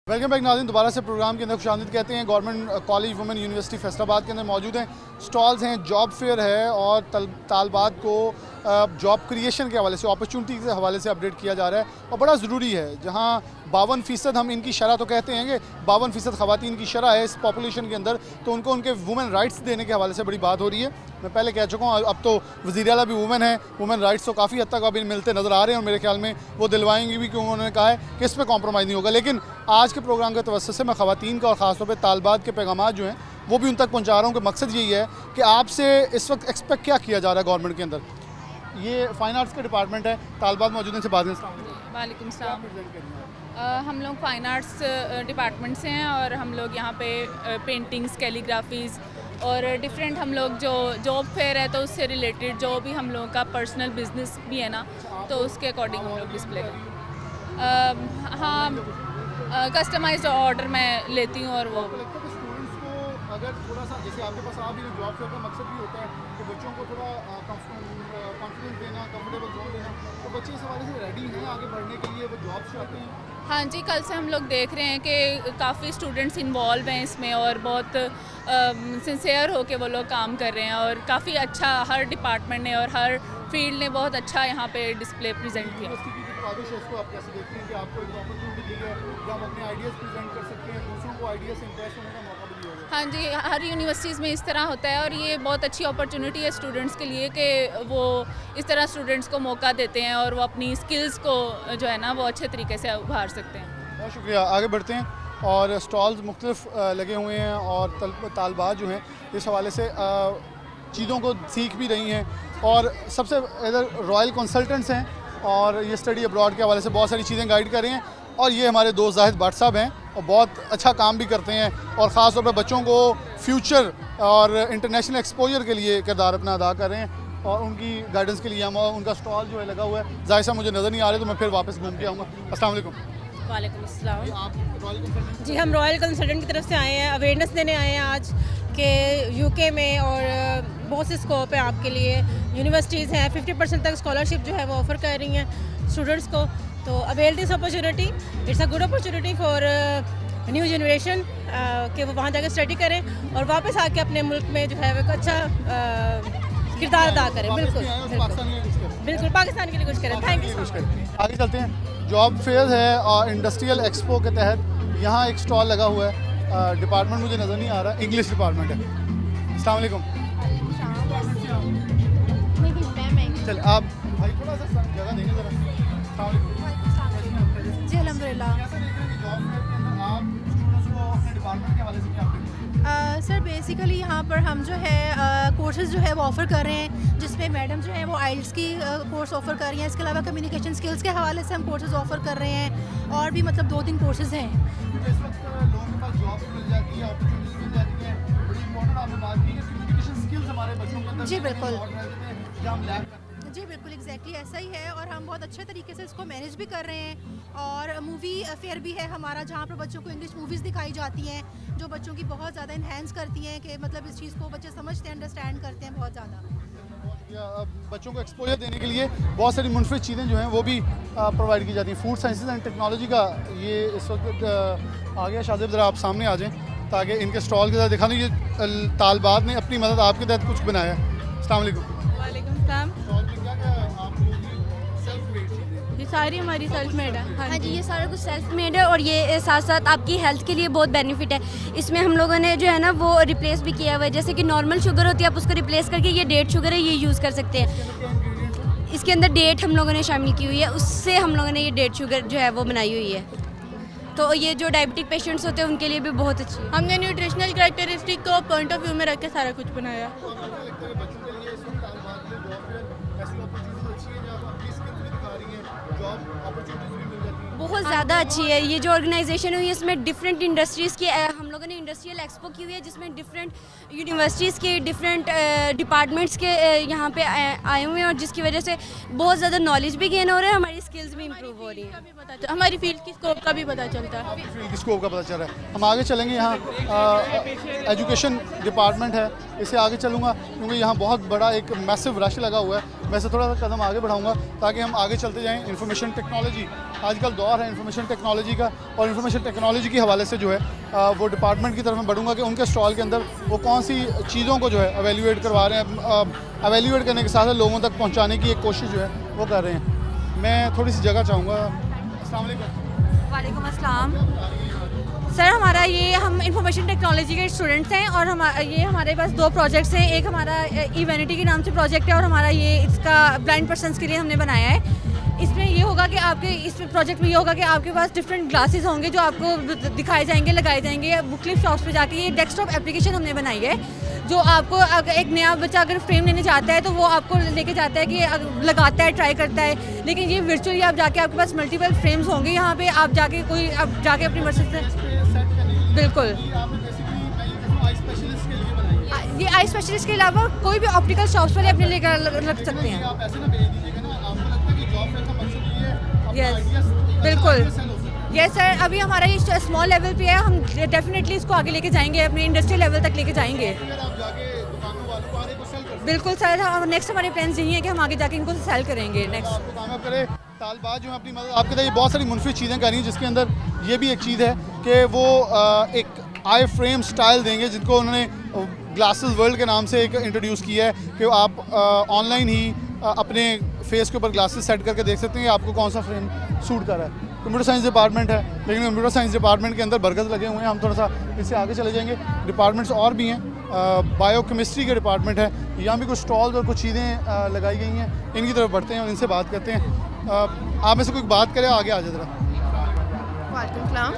वेलकम बैक नाज़रीन, दोबारा से प्रोग्राम के अंदर खुशामदीद कहते हैं। Government college women university Faisalabad के अंदर मौजूद हैं। स्टॉल्स हैं, जॉब फेयर है और तालबात को जॉब क्रिएशन के हवाले से, अपॉर्चुनिटी के हवाले से अपडेट किया जा रहा है और बड़ा ज़रूरी है। जहाँ 52% हम इनकी शरह तो कहते हैं कि 52% ख़वातीन की शरह है इस पॉपुलेशन के अंदर, तो उनको उनके वुमेन राइट्स देने के हवाले से बड़ी बात हो रही है। मैं पहले कह चुका हूँ, अब तो वज़ीर आला भी वुमेन है, वुमेन राइट्स तो काफ़ी हद तक अभी मिलते नज़र आ रहे हैं और मेरे ख्याल में वो दिलवाएंगी भी, क्योंकि उन्होंने कहा है कि इस पर कॉम्प्रोमाइज़ नहीं होगा। लेकिन आज के प्रोग्राम के तवज्जुह से मैं ख़वातीन का और ख़ासतौर पर तालबात के पैगाम जो हैं वो भी उन तक पहुँचा रहा हूँ कि मकसद यही है कि आपसे इस वक्त एक्सपेक्ट क्या किया जा रहा है गवर्नमेंट के अंदर। ये फ़ाइन आर्ट्स का डिपार्टमेंट है, तालबात मौजूद हैं से बात में। वालेकुम सलाम। हम लोग फ़ाइन आर्ट्स डिपार्टमेंट से हैं और हम लोग यहाँ पे पेंटिंग्स, कैलीग्राफीज़ और डिफरेंट हम लोग जो जॉब फेयर है तो उससे रिलेटेड जो भी हम लोगों का पर्सनल बिजनेस भी है ना, तो उसके अकॉर्डिंग हम लोग डिस्प्ले करें। हाँ, कस्टमाइज्ड ऑर्डर मैं लेती हूँ और वो अगर थोड़ा सा जैसे आपके पास आ भी जॉब फेयर का मकसद भी होता है कि बच्चों को थोड़ा कॉन्फिडेंस देना, कंफर्टेबल जोन देना, तो बच्चे इस हवाले से रेडी हैं आगे बढ़ने के लिए, वो जॉब्स चाहते हैं। हाँ जी, कल से हम लोग देख रहे हैं कि काफ़ी स्टूडेंट्स इन्वॉल्व हैं इसमें और बहुत सिंसियर होके वो लोग काम कर रहे हैं और काफ़ी अच्छा हर डिपार्टमेंट ने और हर फील्ड ने बहुत अच्छा यहाँ पे डिस्प्ले प्रेजेंट किया। इसको आप कैसे देखते हैं कि आपको एक अपॉर्चुनिटी दी है जहाँ हम अपने आइडियाज़ प्रेजेंट कर सकते हैं, दूसरों को आइडिया से इंप्रेस होने का मौका भी होगा। हाँ जी, हर यूनिवर्सिटीज़ में इस तरह होता है और ये बहुत अच्छी अपॉर्चुनिटी है स्टूडेंट्स के लिए कि वो इस तरह स्टूडेंट्स को मौका देते हैं और वो अपनी स्किल्स को जो है ना वो अच्छे तरीके से उभार सकते हैं। बहुत शुक्रिया, आगे बढ़ते हैं। और स्टॉल्स मुख्तलिफ लगे हुए हैं और तालबात जो हैं इस हवाले से चीज़ों को सीख भी रही हैं और सबसे इधर रॉयल कंसल्टेंट्स हैं और ये स्टडी अब्रॉड के हवाले से बहुत सारी चीज़ें गाइड कर रहे हैं। और ये हमारे दोस्त जाहिद भट्ट साहब हैं और बहुत अच्छा काम भी करते हैं और ख़ास तौर पर बच्चों को फ्यूचर और इंटरनेशनल एक्सपोजर के लिए किरदार अपना अदा कर रहे हैं और उनकी गाइडेंस के लिए हम उनका स्टॉल जो है लगा हुआ है। जाहिर सा मुझे नज़र नहीं आ रहे तो मैं फिर वापस घूम के आऊँगा। अस्सलाम वालेकुम। वालेकुम अस्सलाम। आप रॉयल कंसल्टेंट? जी, हम रॉयल कंसल्टेंट की तरफ से आए हैं, अवेयरनेस देने आए हैं आज कि यूके में और बहुत से स्कोप है आपके लिए। यूनिवर्सिटीज़ हैं 50% तक स्कॉलरशिप जो है वो ऑफ़र कर रही हैं स्टूडेंट्स को, तो avail this opportunity, it's a good opportunity for new generation कि वो वहाँ जाकर स्टडी करें और वापस आके अपने मुल्क में जो है वो एक अच्छा किरदार अदा करें। बिल्कुल बिल्कुल, पाकिस्तान के लिए कुछ करें। Thank you. आगे चलते हैं। जॉब फेयर है और इंडस्ट्रियल एक्सपो के तहत यहाँ एक स्टॉल लगा हुआ है। डिपार्टमेंट मुझे नज़र नहीं आ रहा, इंग्लिश डिपार्टमेंट है। अस्सलाम वालेकुम। चल आप भाई थोड़ा सा जगह देंगे ज़रा। जी अल्हम्दुलिल्लाह। सर बेसिकली यहाँ पर हम जो है कोर्सेज़ जो है वो ऑफ़र कर रहे हैं, जिसमें मैडम जो है वो आइल्स की कोर्स ऑफ़र कर रही हैं। इसके अलावा कम्युनिकेशन स्किल्स के हवाले से हम कोर्सेज़ ऑफ़र कर रहे हैं और भी मतलब 2-3 कोर्सेज़ हैं। जी बिल्कुल, जी बिल्कुल एग्जैक्टली ऐसा ही है और हम बहुत अच्छे तरीके से इसको मैनेज भी कर रहे हैं। और मूवी फेयर भी है हमारा, जहाँ पर बच्चों को इंग्लिश मूवीज़ दिखाई जाती हैं जो बच्चों की बहुत ज़्यादा इन्हेंस करती हैं कि मतलब इस चीज़ को बच्चे समझते हैं, अंडरस्टैंड करते हैं बहुत ज़्यादा। बच्चों को एक्सपोजर देने के लिए बहुत सारी मुनफरिद चीज़ें जो हैं वो भी प्रोवाइड की जाती हैं। फूड साइंसेज एंड टेक्नोलॉजी का ये इस वक्त आ गया। शाहजेब ज़रा आप सामने आ जाएं ताकि इनके स्टॉल के साथ दिखा दूँ। ये तालबात ने अपनी मदद आपके तहत कुछ बनाया है। अस्सलाम वालेकुम। वालेकुम सलाम। ये सारी हमारी सेल्फ मेड है। हाँ जी, ये सारा कुछ सेल्फ मेड है और ये साथ साथ आपकी हेल्थ के लिए बहुत बेनिफिट है। इसमें हम लोगों ने जो है ना वो रिप्लेस भी किया हुआ है। जैसे कि नॉर्मल शुगर होती है, आप उसको रिप्लेस करके ये डेट शुगर है, ये यूज़ कर सकते हैं। इसके अंदर डेट हम लोगों ने शामिल की हुई है, उससे हम लोगों ने ये डेट शुगर जो है वो बनाई हुई है। तो ये जो डायबिटिक पेशेंट्स होते हैं उनके लिए भी बहुत अच्छी है। हमने न्यूट्रिशनल करैक्टरिस्टिक को पॉइंट ऑफ व्यू में रख के सारा कुछ बनाया। बहुत ज़्यादा अच्छी है ये जो ऑर्गेनाइजेशन हुई है। इसमें डिफरेंट इंडस्ट्रीज़ की हम लोगों ने इंडस्ट्रियल एक्सपो की हुई है, जिसमें डिफरेंट यूनिवर्सिटीज़ के डिफरेंट डिपार्टमेंट्स के यहाँ पे आए हुए हैं और जिसकी वजह से बहुत ज़्यादा नॉलेज भी गेन हो रहा है, हमारी स्किल्स भी इम्प्रूव हो रही हैं। हमारी फील्ड की स्कोप का भी पता चलता है। फील्ड की स्कोप का पता चल रहा है। हम आगे चलेंगे। यहाँ एजुकेशन डिपार्टमेंट है, इसे आगे चलूँगा क्योंकि यहाँ बहुत बड़ा एक मैसिव रश लगा हुआ है। वैसे थोड़ा सा कदम आगे बढ़ाऊँगा ताकि हम आगे चलते जाएँ। इंफॉर्मेशन टेक्नोलॉजी आजकल दौर है इंफॉर्मेशन टेक्नोलॉजी का, और इंफॉर्मेशन टेक्नोलॉजी के हवाले से जो है वो डिपार्टमेंट की तरफ मैं बढ़ूँगा कि उनके स्टॉल के अंदर वो कौन सी चीज़ों को जो है एवेल्यूएट करवा रहे हैं, एवेल्यूएट करने के साथ साथ लोगों तक पहुँचाने की एक कोशिश जो है वो कर रहे हैं। मैं थोड़ी सी जगह चाहूँगा। अस्सलाम वालेकुम। वालेकुम अस्सलाम। सर हमारा ये हम इंफॉर्मेशन टेक्नोलॉजी के स्टूडेंट्स हैं और ये हमारे पास 2 प्रोजेक्ट्स हैं। एक हमारा इवेनिटी के नाम से प्रोजेक्ट है और हमारा ये इसका ब्लाइंड पर्सनस के लिए हमने बनाया है। इसमें ये होगा कि आपके इस प्रोजेक्ट में ये होगा कि आपके पास डिफरेंट ग्लासेस होंगे जो आपको दिखाए जाएंगे, लगाए जाएंगे। बुकलिफ शॉप्स पे जाके ये डेस्कटॉप एप्लीकेशन हमने बनाई है जो आपको अगर एक नया बच्चा अगर फ्रेम लेने जाता है तो वो आपको लेके जाता है कि लगाता है, ट्राई करता है। लेकिन ये वर्चुअली आप जाके आपके पास मल्टीपल फ्रेम्स होंगे यहाँ पे, आप जाके अपनी मर्जी से बिल्कुल। ये आई स्पेशलिस्ट के अलावा कोई भी ऑप्टिकल शॉप्स पर अपने लेकर रख सकते हैं। यस बिल्कुल। यस सर, अभी हमारा ये स्मॉल लेवल पे है, हम डेफिनेटली इसको आगे लेके जाएंगे, अपने इंडस्ट्रियल लेवल तक लेके जाएंगे। बिल्कुल सर, हम नेक्स्ट हमारे प्लान्स यही है कि हम आगे जाके इनको सेल करेंगे। नेक्स्ट करें तालबाज जो है अपनी मदद आपके लिए बहुत सारी मुनफरिद चीज़ें कर रही हैं, जिसके अंदर ये भी एक चीज़ है कि वो एक आई फ्रेम स्टाइल देंगे जिनको उन्होंने ग्लासेस वर्ल्ड के नाम से एक इंट्रोड्यूस किया है कि आप ऑनलाइन ही अपने फेस के ऊपर ग्लासेस सेट करके देख सकते हैं कि आपको कौन सा फ्रेम सूट कर रहा है। कंप्यूटर साइंस डिपार्टमेंट है, लेकिन कंप्यूटर साइंस डिपार्टमेंट के अंदर बरगद लगे हुए हैं। हम थोड़ा सा इससे आगे चले जाएंगे। डिपार्टमेंट्स और भी हैं, बायोकेमिस्ट्री के डिपार्टमेंट है, यहाँ भी कुछ स्टॉल्स और कुछ चीज़ें लगाई गई हैं। इनकी तरफ बढ़ते हैं और इनसे बात करते हैं। आप में से कोई बात करें, आगे आ जाए ज़रा। वालेकुम सलाम।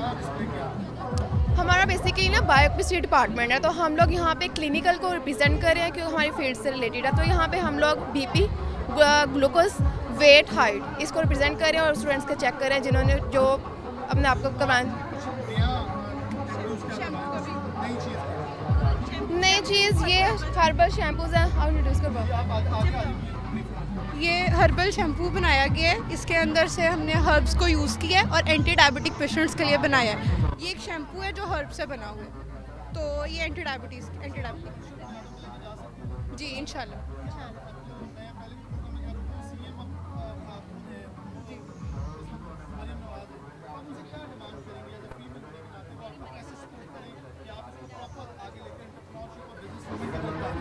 हमारा बेसिकली ना बायोकेमिस्ट्री डिपार्टमेंट है, तो हम लोग यहाँ पे क्लिनिकल को रिप्रेजेंट कर रहे हैं क्योंकि हमारी फील्ड से रिलेटेड है। तो यहाँ पे हम लोग बीपी, ग्लूकोज, वेट, हाइट इसको रिप्रेजेंट कर रहे हैं और स्टूडेंट्स को चेक कर रहे हैं जिन्होंने जो अपने आप को करवाना। नई चीज़ ये हर्बल शैम्पूज़ हैं, आप इंट्रोड्यूस करवाओ। ये हर्बल शैम्पू बनाया गया है, इसके अंदर से हमने हर्ब्स को यूज़ किया है और एंटी डायबिटिक पेशेंट्स के लिए बनाया है। ये एक शैम्पू है जो हर्ब से बना हुआ है, तो ये एंटी डायबिटिक जी इंशाल्लाह।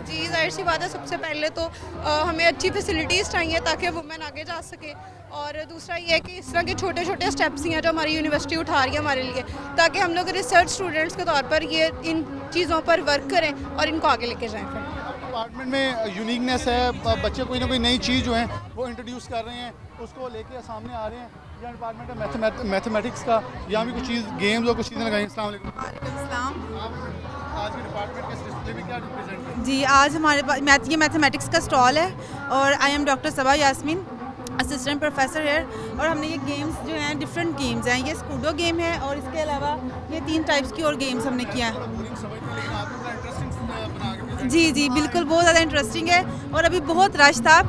जी जाहिर सी बात है, सबसे पहले तो हमें अच्छी फैसिलिटीज़ चाहिए ताकि वुमेन आगे जा सके, और दूसरा ये है कि इस तरह के छोटे छोटे स्टेप्स ही हैं जो हमारी यूनिवर्सिटी उठा रही है हमारे लिए, ताकि हम लोग रिसर्च स्टूडेंट्स के तौर पर ये इन चीज़ों पर वर्क करें और इनको आगे लेके जाएँ। फिर डिपार्टमेंट में यूनिकनेस है, बच्चे कोई ना कोई नई चीज़ जो है वो इंट्रोड्यूस कर रहे हैं, उसको लेके सामने आ रहे हैं। यहाँ डिपार्टमेंट है मैथमेटिक्स का, यहाँ भी कुछ चीज़ गेम्स और कुछ चीज़ें लगाई। अस्सलाम वालेकुम। आज के डिपार्टमेंट के डिस्प्ले में क्या रिप्रेजेंट है? जी आज हमारे पास ये मैथमेटिक्स का स्टॉल है और I am doctor Saba Yasmeen, assistant professor है। और हमने ये गेम्स जो हैं डिफरेंट गेम्स हैं, ये स्कूडो गेम है और इसके अलावा ये 3 टाइप्स की और गेम्स हमने किया है। जी जी बिल्कुल, बहुत ज़्यादा इंटरेस्टिंग है और अभी बहुत रश था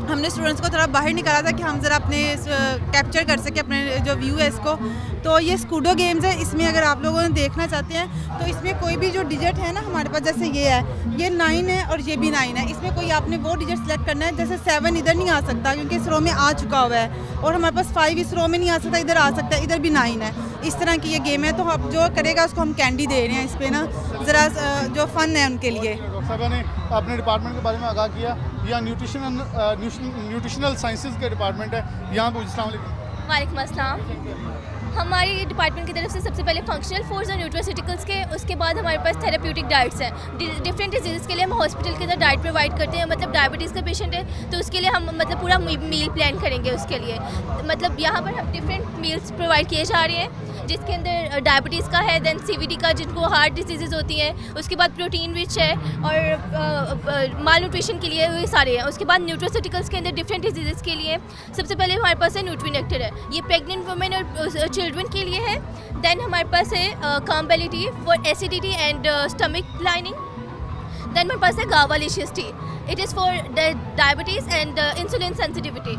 हमने स्टूडेंट्स को थोड़ा बाहर निकाला था कि हम ज़रा अपने कैप्चर कर सके अपने जो व्यू है इसको। तो ये स्कूडो गेम्स है, इसमें अगर आप लोगों ने देखना चाहते हैं तो इसमें कोई भी जो डिजिट है ना हमारे पास, जैसे ये है, ये 9 है और ये भी 9 है, इसमें कोई आपने वो डिजिट सेलेक्ट करना है। जैसे 7 इधर नहीं आ सकता क्योंकि इस रो में आ चुका हुआ है, और हमारे पास 5 इस रो में नहीं आ सकता, इधर आ सकता है, इधर भी 9 है। इस तरह की ये गेम है। तो आप जो करेगा उसको हम कैंडी दे रहे हैं इस पर ना, ज़रा जो फ़न है उनके लिए। डॉक्टर साहबा ने अपने डिपार्टमेंट के बारे में आगाह किया। यहाँ न्यूट्रिशनल साइंसेज के डिपार्टमेंट है, यहाँ पर। अस्सलाम वालेकुम। वालेकुम अस्सलाम। हमारी डिपार्टमेंट की तरफ से सबसे पहले फंक्शनल फूड्स और न्यूट्रास्यूटिकल्स के, उसके बाद हमारे पास थेरेप्यूटिक डाइट्स हैं। डिफरेंट डिजीज़ के लिए हम हॉस्पिटल के अंदर डाइट प्रोवाइड करते हैं। मतलब डायबिटीज़ का पेशेंट है तो उसके लिए हम मतलब पूरा मील प्लान करेंगे उसके लिए। मतलब यहाँ पर हम डिफरेंट मील्स प्रोवाइड किए जा रहे हैं, जिसके अंदर डायबिटीज़ का है, दैन CVD का जिनको हार्ट डिजीज़ होती हैं, उसके बाद प्रोटीन रिच है, और माल न्यूट्रिशन के लिए ये सारे हैं। उसके बाद न्यूट्रास्यूटिकल्स के अंदर डिफरेंट डिजीज़ के लिए सबसे पहले हमारे पास है न्यूट्रीनेक्टर है, ये प्रेग्नेंट वुमेन और चिल्ड्रन के लिए है। देन हमारे पास है काम्बेली tea for acidity and stomach lining. Then हमारे पास है गावालिशियस tea, it is for diabetes and insulin sensitivity.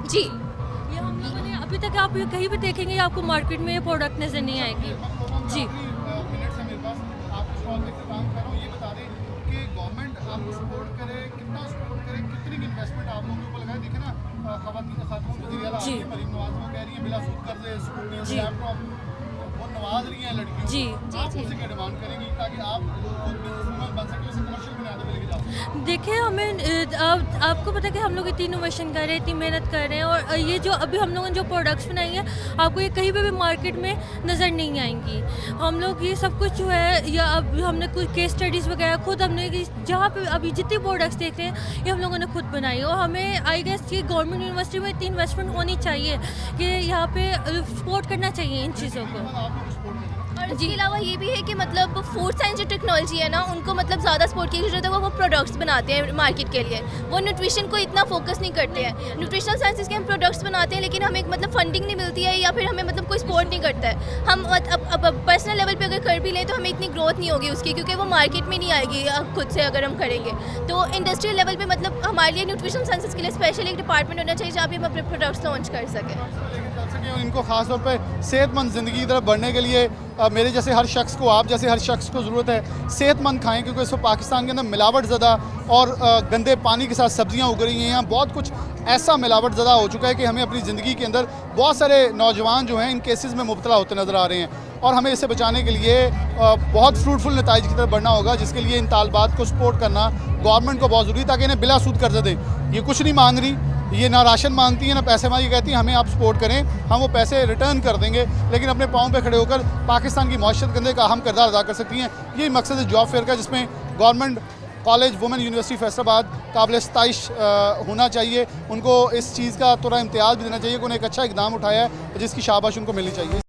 जी, ये हम लोगों ने अभी तक आप कहीं भी देखेंगे आपको मार्केट में ये प्रोडक्ट नज़र नहीं आएगी। जी, जी, जी, देखिए हमें आपको पता है कि हम लोग इतनी इनोवेशन कर रहे हैं, इतनी मेहनत कर रहे हैं, और ये जो अभी हम लोगों ने जो प्रोडक्ट्स बनाई हैं आपको ये कहीं पे भी मार्केट में नज़र नहीं आएंगी। हम लोग ये सब कुछ जो है, या अब हमने कुछ केस स्टडीज़ वगैरह खुद हमने जहाँ पे अभी जितनी प्रोडक्ट्स देख रहे हैं ये हम लोगों ने खुद बनाई, और हमें आई गेस कि गवर्नमेंट यूनिवर्सिटी में इतनी इन्वेस्टमेंट होनी चाहिए कि यहाँ पे सपोर्ट करना चाहिए इन चीज़ों को। और इसके अलावा ये भी है कि मतलब फूड साइंस जो टेक्नोलॉजी है ना, उनको मतलब ज़्यादा सपोर्ट की जरूरत है। वो प्रोडक्ट्स बनाते हैं मार्केट के लिए, वो न्यूट्रिशन को इतना फोकस नहीं करते हैं। न्यूट्रिशनल साइंसेज के हम प्रोडक्ट्स बनाते हैं, लेकिन हमें मतलब फंडिंग नहीं मिलती है, या फिर हमें मतलब कोई सपोर्ट नहीं करता है। हम अब पर्सनल लेवल पे अगर कर भी लें तो हमें इतनी ग्रोथ नहीं होगी उसकी, क्योंकि वो मार्केट में नहीं आएगी खुद से अगर हम करेंगे। तो इंडस्ट्रियल लेवल पर मतलब हमारे लिए न्यूट्रिशनल साइंसेज के लिए स्पेशल एक डिपार्टमेंट होना चाहिए जहाँ पर हम अपने प्रोडक्ट्स लॉन्च कर सकें। इनको ख़ास तौर पे सेहतमंद ज़िंदगी की तरफ बढ़ने के लिए मेरे जैसे हर शख्स को, आप जैसे हर शख्स को ज़रूरत है सेहतमंद खाएं, क्योंकि इस वक्त पाकिस्तान के अंदर मिलावट ज़दा और गंदे पानी के साथ सब्जियां उग रही हैं। यहाँ बहुत कुछ ऐसा मिलावट ज़दा हो चुका है कि हमें अपनी ज़िंदगी के अंदर बहुत सारे नौजवान जो हैं इन केसेस में मुब्तला होते नज़र आ रहे हैं, और हमें इसे बचाने के लिए बहुत फ्रूटफुल नताइज की तरफ बढ़ना होगा, जिसके लिए इन तालबात को सपोर्ट करना गवर्नमेंट को बहुत ज़रूरी है, ताकि इन्हें बिला सूद कर्ज़ दें। ये कुछ नहीं मांग रही, ये ना राशन मांगती है ना पैसे मांगी, कहती हैं हमें आप सपोर्ट करें, हम वो पैसे रिटर्न कर देंगे, लेकिन अपने पाँव पे खड़े होकर पाकिस्तान की मौशत करने का अहम किरदार अदा कर सकती हैं। यही मकसद है जॉब फेयर का, जिसमें government college women university Faisalabad काबिल सताइश होना चाहिए। उनको इस चीज़ का थोड़ा इम्तियाज़ भी देना चाहिए कि उन्हें एक अच्छा इकदाम उठाया है जिसकी शाबाश उनको मिलनी चाहिए।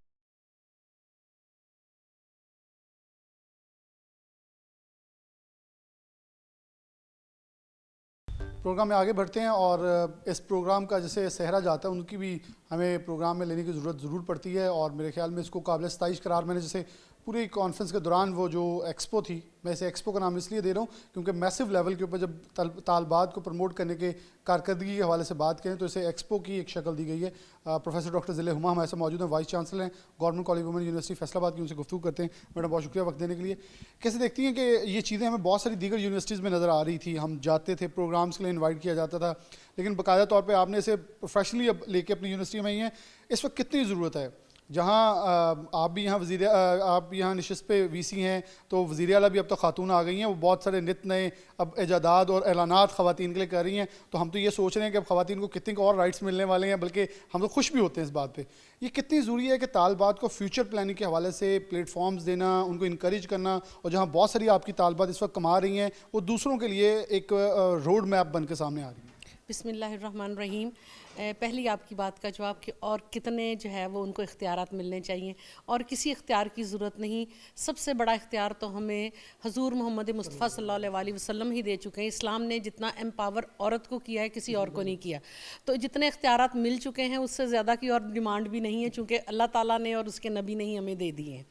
प्रोग्राम में आगे बढ़ते हैं, और इस प्रोग्राम का जैसे सहरा जाता है उनकी भी हमें प्रोग्राम में लेने की ज़रूरत पड़ती है, और मेरे ख्याल में इसको काबिल सताइश करार मैंने जैसे पूरी कॉन्फ्रेंस के दौरान वो जो एक्सपो थी, मैं इसे एक्सपो का नाम इसलिए दे रहा हूँ क्योंकि मैसिव लेवल के ऊपर जब तालबात को प्रमोट करने के कारकर्दगी के हवाले से बात करें तो इसे एक्सपो की एक शक्ल दी गई है। प्रोफेसर डॉक्टर ज़िले हुमा हमारे साथ मौजूद हैं, वाइस चांसलर हैं government college women university Faisalabad की, उनसे गुफ्तगू करते हैं। मैडम बहुत शुक्रिया वक्त देने के लिए। कैसे देखती हैं कि ये चीज़ें हमें बहुत सारी दीगर यूनिवर्सिटीज़ में नज़र आ रही थी, हम जाते थे प्रोग्राम्स के लिए इन्वाइट किया जाता था, लेकिन बाकायदा तौर पर आपने इसे प्रोफेशनली अब लेके अपनी यूनिवर्सिटी में ही हैं, इस वक्त कितनी ज़रूरत है? जहाँ आप भी यहाँ आप यहाँ नशिस्त पे वीसी हैं, तो वज़ीर आला भी अब तो खातून आ गई हैं, वो बहुत सारे नित नए अब इजादात और ऐलानात ख़वातीन के लिए कर रही हैं, तो हम तो ये सोच रहे हैं कि अब ख़वातीन को कितने और राइट्स मिलने वाले हैं, बल्कि हम तो खुश भी होते हैं इस बात पे। ये कितनी ज़रूरी है कि तालबात को फ्यूचर प्लानिंग के हवाले से प्लेटफॉर्म्स देना, उनको इनक्रेज करना, और जहाँ बहुत सारी आपकी तालबात इस वक्त कमा रही हैं वो दूसरों के लिए एक रोड मैप बन के सामने आ रही है। बिस्मिल्लाहिर्रहमानिर्रहीम। पहली आपकी बात का जवाब कि और कितने जो है वो उनको इख्तियारात मिलने चाहिए, और किसी इख्तियार की ज़रूरत नहीं। सबसे बड़ा इख्तियार तो हमें हजूर मोहम्मद मुस्तफ़ा सल्लल्लाहु अलैहि वसल्लम ही दे चुके हैं। इस्लाम ने जितना एम्पावर औरत को किया है किसी और को नहीं किया, तो जितने इख्तियारात मिल चुके हैं उससे ज़्यादा की और डिमांड भी नहीं है, चूँकि अल्लाह ताला ने और उसके नबी ने ही हमें दे दिए हैं।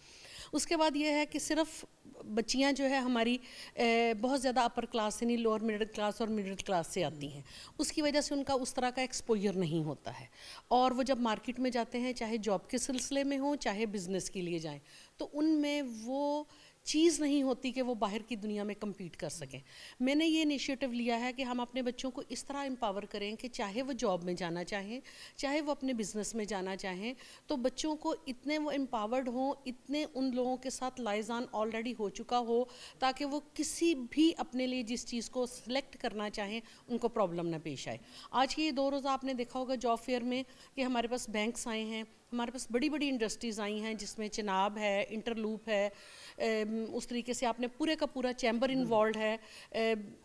उसके बाद ये है कि सिर्फ बच्चियां जो है हमारी बहुत ज़्यादा अपर क्लास से नहीं, लोअर मिडिल क्लास और मिडिल क्लास से आती हैं, उसकी वजह से उनका उस तरह का एक्सपोजर नहीं होता है। और वो जब मार्केट में जाते हैं, चाहे जॉब के सिलसिले में हो चाहे बिज़नेस के लिए जाएं, तो उनमें वो चीज़ नहीं होती कि वो बाहर की दुनिया में compete कर सकें। मैंने ये इनिशिएटिव लिया है कि हम अपने बच्चों को इस तरह एम्पावर करें कि चाहे वो जॉब में जाना चाहें, चाहे वो अपने बिज़नेस में जाना चाहें, तो बच्चों को इतने वो एम्पावर्ड हों, इतने उन लोगों के साथ लाइजान ऑलरेडी हो चुका हो, ताकि वो किसी भी अपने लिए जिस चीज़ को सिलेक्ट करना चाहें उनको प्रॉब्लम ना पेश आए। आज के ये 2 रोज़ आपने देखा होगा जॉब फेयर में कि हमारे पास बैंक्स आए हैं, हमारे पास बड़ी बड़ी इंडस्ट्रीज़ आई हैं जिसमें चिनाब है, इंटरलूप है, उस तरीके से आपने पूरे का पूरा चैम्बर इन्वॉल्व है,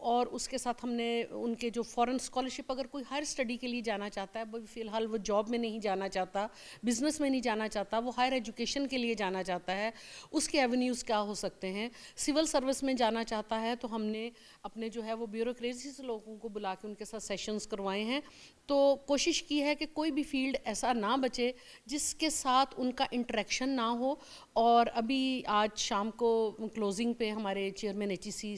और उसके साथ हमने उनके जो फॉरेन स्कॉलरशिप, अगर कोई हायर स्टडी के लिए जाना चाहता है, वो फ़िलहाल वो जॉब में नहीं जाना चाहता, बिज़नेस में नहीं जाना चाहता, वो हायर एजुकेशन के लिए जाना चाहता है, उसके एवेन्यूज़ क्या हो सकते हैं, सिविल सर्विस में जाना चाहता है, तो हमने अपने जो है वो ब्यूरोक्रेसी से लोगों को बुला के उनके साथ सेशंस करवाए हैं। तो कोशिश की है कि कोई भी फील्ड ऐसा ना बचे जिसके साथ उनका इंटरेक्शन ना हो। और अभी आज शाम को क्लोजिंग पे हमारे चेयरमैन HEC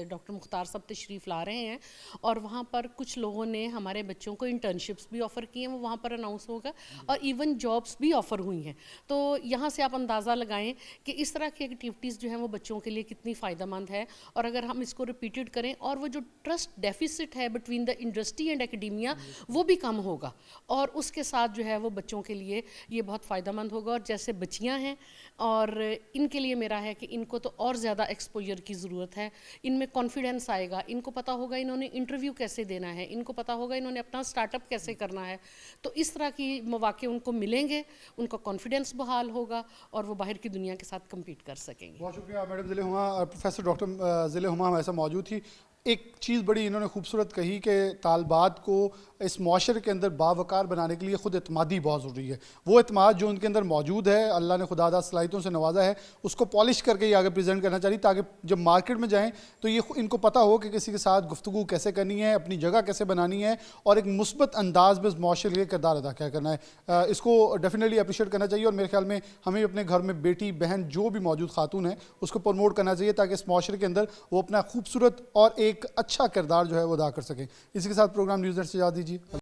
डॉक्टर मुख्तार साहब तशरीफ़ ला रहे हैं, और वहाँ पर कुछ लोगों ने हमारे बच्चों को इंटर्नशिप्स भी ऑफ़र किए हैं, वो वहाँ पर अनाउंस होगा, और इवन जॉब्स भी ऑफ़र हुई हैं। तो यहाँ से आप अंदाज़ा लगाएं कि इस तरह की एक्टिविटीज़ जो हैं वो बच्चों के लिए कितनी फ़ायदेमंद है। और अगर हम इसको रिपीटेड करें, और वो जो ट्रस्ट डेफिसिट है between the industry and academia, वो भी कम होगा, और उसके साथ जो है वो बच्चों के लिए ये बहुत फ़ायदेमंद होगा। और जैसे बच्चियां हैं, और इनके लिए मेरा है कि इनको तो और ज़्यादा एक्सपोजर की ज़रूरत है, इनमें कॉन्फिडेंस आएगा, इनको पता होगा इन्होंने इंटरव्यू कैसे देना है, इनको पता होगा इन्होंने अपना स्टार्टअप कैसे करना है। तो इस तरह की मौके उनको मिलेंगे, उनका कॉन्फिडेंस बहाल होगा, और वो बाहर की दुनिया के साथ कम्पीट कर सकेंगे। बहुत शुक्रिया मैडम ज़िले हुमा। प्रोफेसर डॉक्टर ज़िले हुमा हमारे साथ मौजूद थी। एक चीज़ बड़ी इन्होंने खूबसूरत कही कि तालबात को इस माशरे के अंदर बावकार बनाने के लिए ख़ुद एतमादी बहुत ज़रूरी है। वो एतमाद जो उनके अंदर मौजूद है, अल्लाह ने खुदादा सलाहियतों से नवाजा है, उसको पॉलिश करके ही आगे प्रेजेंट करना चाहिए, ताकि जब मार्केट में जाएं तो ये इनको पता हो कि किसी के साथ गुफ्तगू कैसे करनी है, अपनी जगह कैसे बनानी है, और एक मुस्बत अंदाज में इस माशरे के लिए किरदार अदा क्या करना है। इसको डेफिनेटली अप्रिशिएट करना चाहिए, और मेरे ख्याल में हमें अपने घर में बेटी बहन जो भी मौजूद खातून है उसको प्रमोट करना चाहिए, ताकि इस माशरे के अंदर वो अपना खूबसूरत और एक अच्छा किरदार जो है वो अदा कर सकें। इसी के साथ प्रोग्राम न्यूज़ नेट से इजाज़त दीजिए।